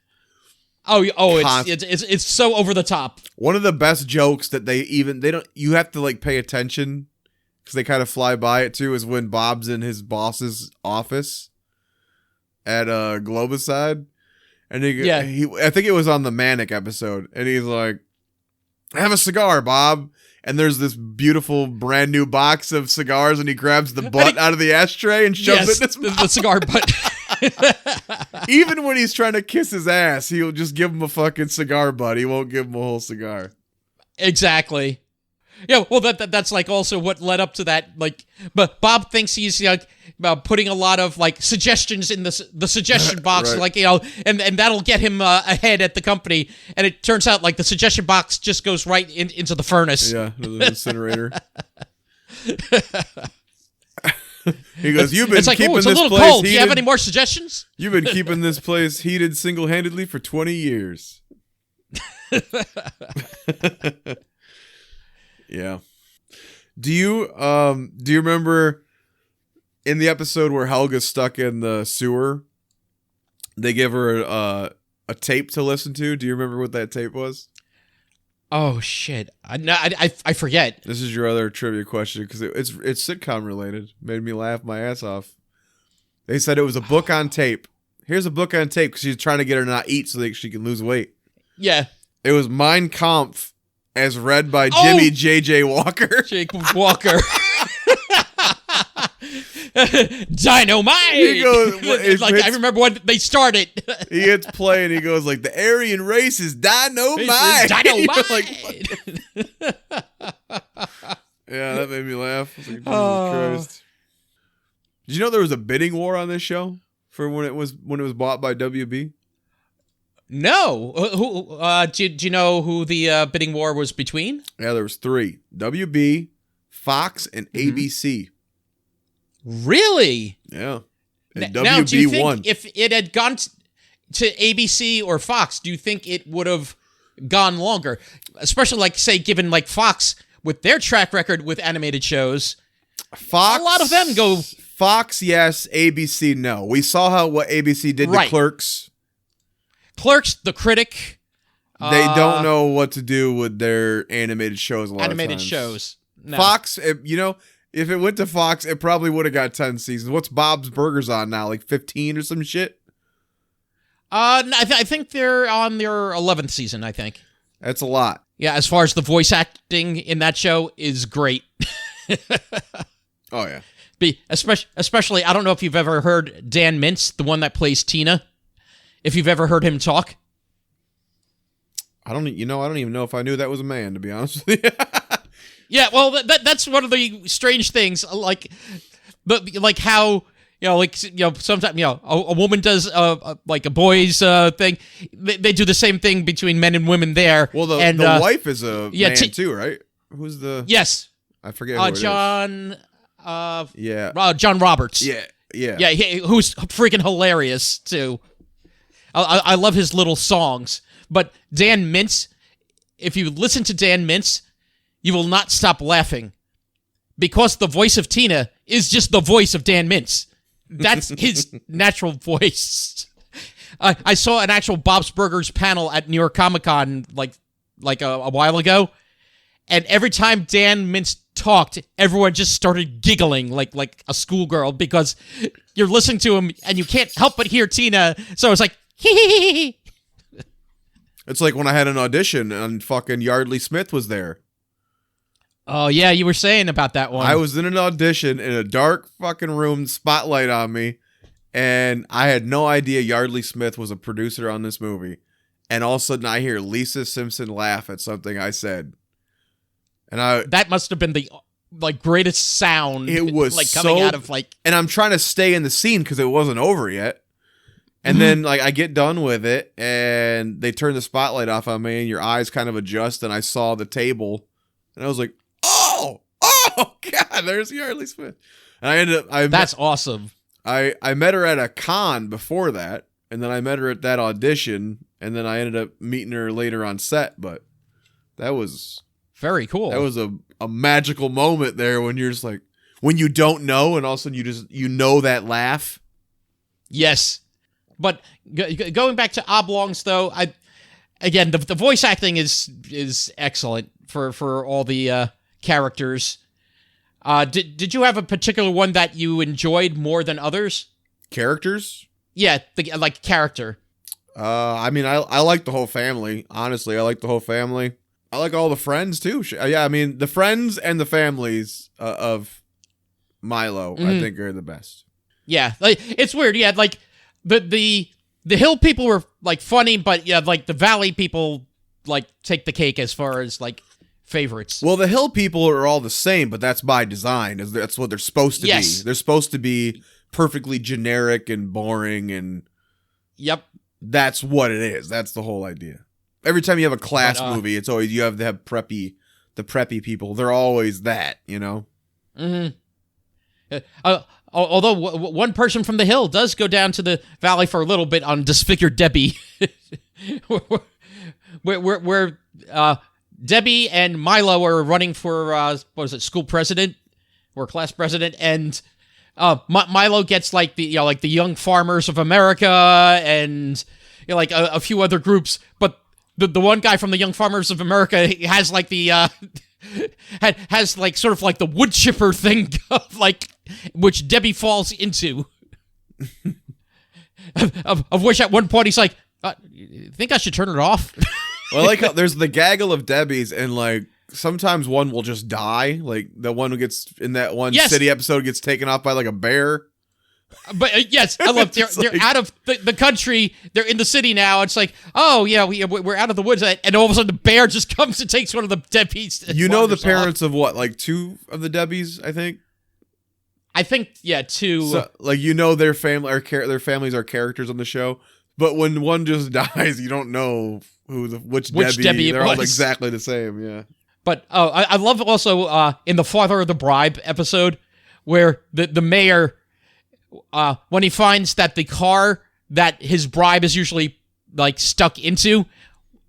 It's so over the top. One of the best jokes that you have to like pay attention because they kind of fly by it too, is when Bob's in his boss's office at Globicide, and I think it was on the Manic episode, and he's like, "Have a cigar, Bob." And there's this beautiful brand new box of cigars, and he grabs the butt out of the ashtray and shoves it in his mouth. The cigar butt. Even when he's trying to kiss his ass, he'll just give him a fucking cigar butt. He won't give him a whole cigar. Exactly. Yeah, well, that's like also what led up to that. Like, but Bob thinks he's like putting a lot of like suggestions in the suggestion box, right. like and that'll get him ahead at the company. And it turns out like the suggestion box just goes right into the furnace. Yeah, the incinerator. He goes, "You've been it's like, keeping it's a this little place cold. heated. Do you have any more suggestions? You've been keeping this place heated single-handedly for 20 years." Yeah. Do you remember in the episode where Helga's stuck in the sewer, they give her a tape to listen to? Do you remember what that tape was? Oh shit! I forget. This is your other trivia question because it's sitcom related. Made me laugh my ass off. They said it was a book on tape. Here's a book on tape because she's trying to get her to not eat so that she can lose weight. Yeah. It was Mein Kampf as read by Jimmy J.J. Walker. Jake Walker. Dynamite! He goes, I remember when they started. He hits play and he goes like, "The Aryan race is dynamite." Dynamite! Yeah, that made me laugh. I was like, Jesus Christ. Did you know there was a bidding war on this show for when it was bought by WB? No. Do you know who the bidding war was between? Yeah, there was 3. WB, Fox, and ABC. Really? Yeah. And now, do you WB won. think if it had gone to ABC or Fox, do you think it would have gone longer? Especially, like, say, given, like, Fox, with their track record with animated shows, Fox, a lot of them go... Fox, yes. ABC, no. We saw what ABC did to Clerks. Clerks, The Critic. They don't know what to do with their animated shows a lot of times. Animated shows. No. Fox, if it went to Fox, it probably would have got 10 seasons. What's Bob's Burgers on now? Like 15 or some shit? I think they're on their 11th season, I think. That's a lot. Yeah, as far as the voice acting in that show is great. Oh, yeah. Especially, I don't know if you've ever heard Dan Mintz, the one that plays Tina. If you've ever heard him talk. I don't even know if I knew that was a man, to be honest with you. Yeah, well, that's one of the strange things, like how sometimes a woman does like a boy's thing. They do the same thing between men and women there. Well, the wife is a man too, right? Who's the? Yes, I forget. Who John. John Roberts. Yeah. Who's freaking hilarious too. I love his little songs. But Dan Mintz, if you listen to Dan Mintz, you will not stop laughing. Because the voice of Tina is just the voice of Dan Mintz. That's his natural voice. I saw an actual Bob's Burgers panel at New York Comic Con like a while ago. And every time Dan Mintz talked, everyone just started giggling like a schoolgirl because you're listening to him and you can't help but hear Tina. So it's like, hee. It's like when I had an audition and fucking Yardley Smith was there. Oh, yeah, you were saying about that one. I was in an audition in a dark fucking room, spotlight on me, and I had no idea Yardley Smith was a producer on this movie. And all of a sudden I hear Lisa Simpson laugh at something I said. And that must have been the greatest sound. It was like coming out of and I'm trying to stay in the scene because it wasn't over yet. And then I get done with it and they turn the spotlight off on me and your eyes kind of adjust and I saw the table and I was like, oh God, there's Yardley Smith. And I ended up, that's awesome. I met her at a con before that and then I met her at that audition and then I ended up meeting her later on set, but that was very cool. That was a magical moment there when you're just like, when you don't know and all of a sudden you know that laugh. Yes. But going back to Oblongs, though, again the voice acting is excellent for all the characters. Did you have a particular one that you enjoyed more than others? Characters? Yeah, like character. I mean, I like the whole family. Honestly, I like the whole family. I like all the friends too. Yeah, I mean, the friends and the families of Milo, I think, are the best. Yeah, it's weird. Yeah, like. The hill people were funny, but yeah, the valley people take the cake as far as favorites. Well, the hill people are all the same, but that's by design. That's what they're supposed to be. They're supposed to be perfectly generic and boring, and yep, that's what it is. That's the whole idea. Every time you have a class movie, it's always you have to have the preppy people. They're always that, you know. Mm-hmm. Although one person from the hill does go down to the valley for a little bit on Disfigured Debbie, where Debbie and Milo are running for school president or class president, and Milo gets the Young Farmers of America and a few other groups, but the one guy from the Young Farmers of America has has sort of the wood chipper thing of which Debbie falls into. of which at one point he's like, you think I should turn it off? Well, I like how there's the gaggle of Debbies and sometimes one will just die. Like the one who gets in that one city episode gets taken off by a bear. But yes, I love they're out of the country. They're in the city now. It's like, oh yeah, we're out of the woods, and all of a sudden the bear just comes and takes one of the Debbies. You know the parents of what, two of the Debbies, I think. Two. So, their their families are characters on the show, but when one just dies, you don't know which Debbie. They're all exactly the same. Yeah. But I love also in the Father of the Bribe episode where the mayor. When he finds that the car that his bribe is usually stuck into,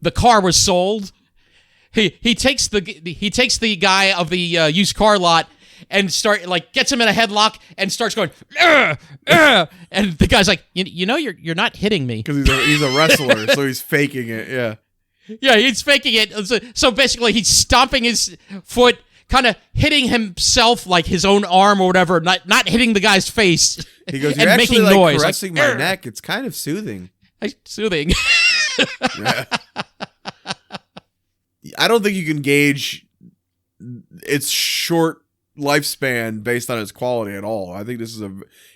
the car was sold. He takes the guy of the used car lot and gets him in a headlock and starts going, and the guy's like, you're not hitting me because he's a wrestler, so he's faking it. Yeah, yeah, he's faking it. So basically, he's stomping his foot, kind of hitting himself his own arm or whatever, not hitting the guy's face. He goes, you're actually making noise, caressing my neck. It's kind of soothing. Soothing. Yeah. I don't think you can gauge its short lifespan based on its quality at all. I think this is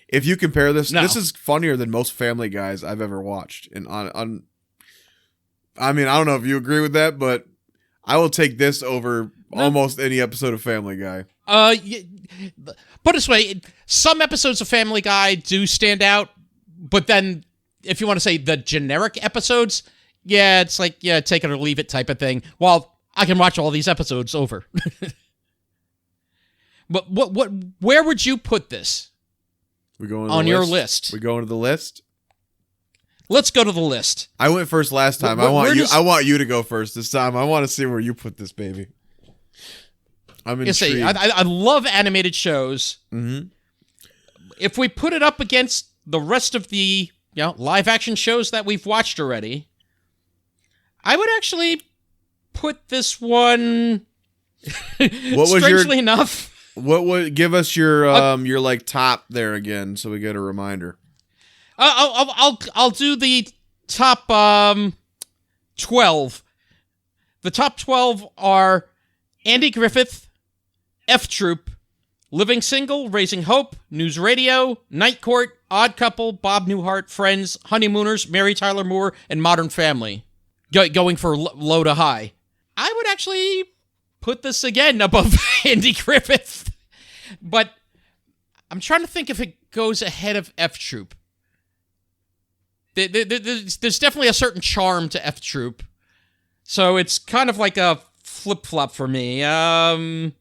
if you compare this, this is funnier than most Family Guys I've ever watched. And I mean, I don't know if you agree with that, but I will take this over almost any episode of Family Guy. Put it this way, some episodes of Family Guy do stand out, but then if you want to say the generic episodes, yeah, it's take it or leave it type of thing. While I can watch all these episodes over. But where would you put this? We going on your list? We going to the list? Let's go to the list. I went first last time. I want you to go first this time. I want to see where you put this baby. I'm intrigued. I love animated shows. Mm-hmm. If we put it up against the rest of the live action shows that we've watched already, I would actually put this one. Strangely enough. What would give us your top there again, so we get a reminder. I'll do the top 12. The top 12 are Andy Griffith, F Troop, Living Single, Raising Hope, News Radio, Night Court, Odd Couple, Bob Newhart, Friends, Honeymooners, Mary Tyler Moore, and Modern Family. Going for low to high. I would actually put this again above Andy Griffith. But I'm trying to think if it goes ahead of F Troop. There's definitely a certain charm to F Troop. So it's kind of like a flip-flop for me. I'm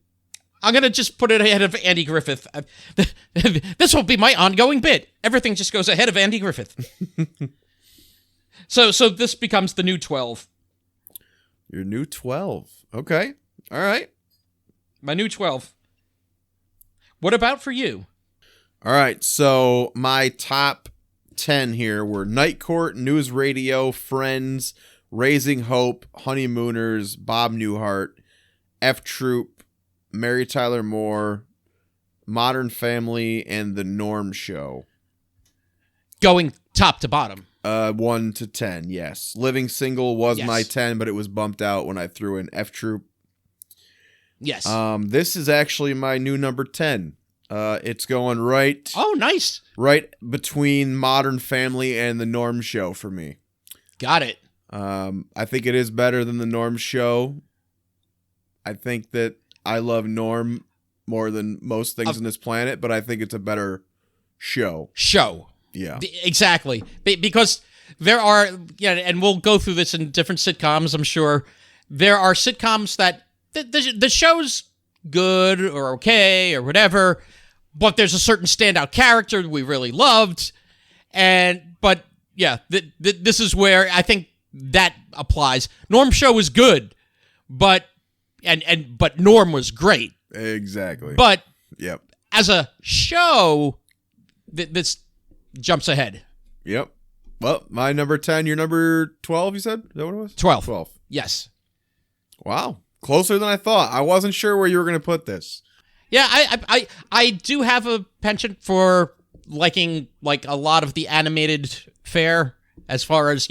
going to just put it ahead of Andy Griffith. This will be my ongoing bit. Everything just goes ahead of Andy Griffith. So this becomes the new 12. Your new 12. Okay. All right. My new 12. What about for you? All right. So my top 10 here were Night Court, News Radio, Friends, Raising Hope, Honeymooners, Bob Newhart, F Troop, Mary Tyler Moore, Modern Family, and The Norm Show. Going top to bottom. 1 to 10, yes. Living Single was Yes. my 10, but it was bumped out when I threw in F Troop. Yes. This is actually my new number 10. It's going right Nice. right between Modern Family and The Norm Show for me. Got it. I think it is better than The Norm Show. I think that I love Norm more than most things on this planet, but I think it's a better show. Yeah. Exactly. Because there are, and we'll go through this in different sitcoms, I'm sure. There are sitcoms that the show's good or okay or whatever, but there's a certain standout character we really loved. But this is where I think that applies. Norm Show was good, but Norm was great. Exactly. But yep. as a show, this jumps ahead. Yep. Well, my number 10, your number 12, you said? Is that what it was? 12. Yes. Wow. Closer than I thought. I wasn't sure where you were going to put this. Yeah, I do have a penchant for liking like a lot of the animated fare, as far as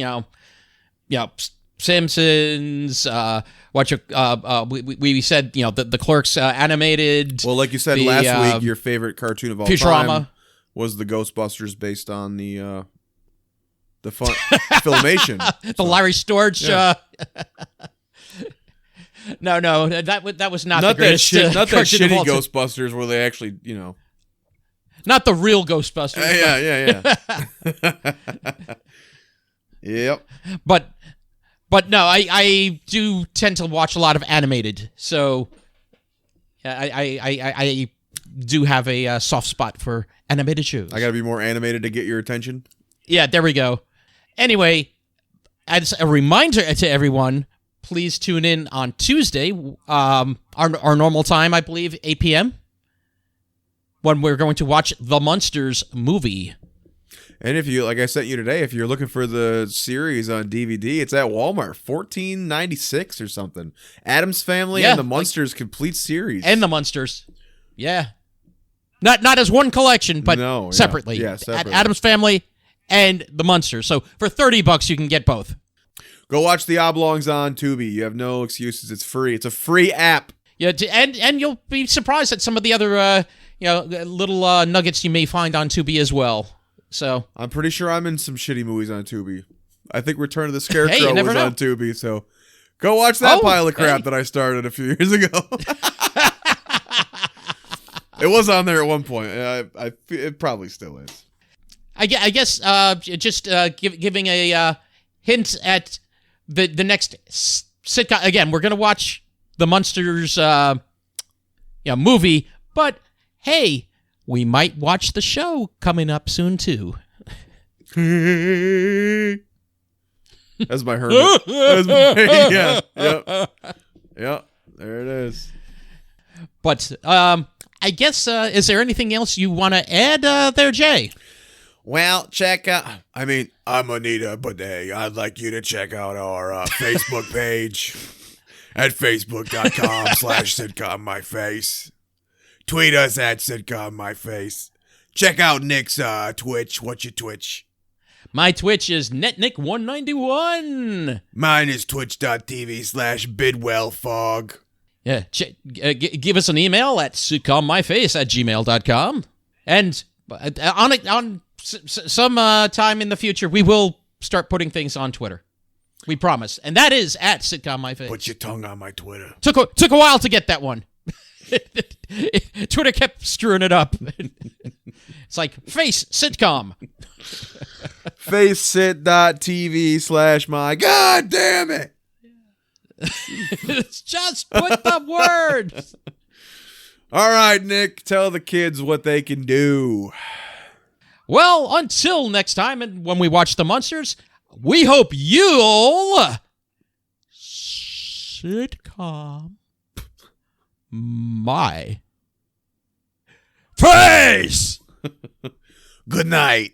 Simpsons. We said the Clerks animated. Well, like you said last week, your favorite cartoon of all Futurama time was the Ghostbusters, based on the Filmation. The Larry Storch. Yeah. No, that was not Not the greatest. that cartoon of shitty all time. Ghostbusters where they actually, Not the real Ghostbusters. Yeah. Yep. But no, I do tend to watch a lot of animated, so I do have a soft spot for animated shows. I got to be more animated to get your attention. Yeah, there we go. Anyway, as a reminder to everyone, please tune in on Tuesday, our normal time, I believe, 8 p.m., when we're going to watch The Munsters movie. And if you, like I sent you today, if you're looking for the series on DVD, it's at Walmart, $14.96 or something. Addams Family and The Munsters complete series. And The Munsters. Yeah. Not as one collection, but separately. Yeah, separately. Addams Family and The Munsters. So for $30, you can get both. Go watch the Oblongs on Tubi. You have no excuses. It's free. It's a free app. Yeah, and you'll be surprised at some of the other little nuggets you may find on Tubi as well. So I'm pretty sure I'm in some shitty movies on Tubi. I think Return of the Scarecrow was on Tubi, so go watch that pile of crap that I started a few years ago. It was on there at one point. It probably still is. I guess giving a hint at the next sitcom. Again, we're gonna watch the Munsters movie, but hey, we might watch the show coming up soon too. That's my hermit. Yeah. There it is. But I guess is there anything else you want to add there, Jay? Well, check out. I'm Anita Bidet. I'd like you to check out our Facebook page at facebook.com/sitcommyface. Tweet us at sitcommyface. Check out Nick's Twitch. What's your Twitch? My Twitch is netnick191. Mine is twitch.tv/bidwellfog. Yeah, give us an email at sitcommyface@gmail.com. And on some time in the future, we will start putting things on Twitter. We promise. And that is at sitcommyface. Put your tongue on my Twitter. Took a while to get that one. Twitter kept screwing it up. It's like face sitcom. Facesit.tv/my. God damn it. Just put the words. All right, Nick, tell the kids what they can do. Well, until next time, and when we watch the monsters, we hope you'll sitcom my face. Good night.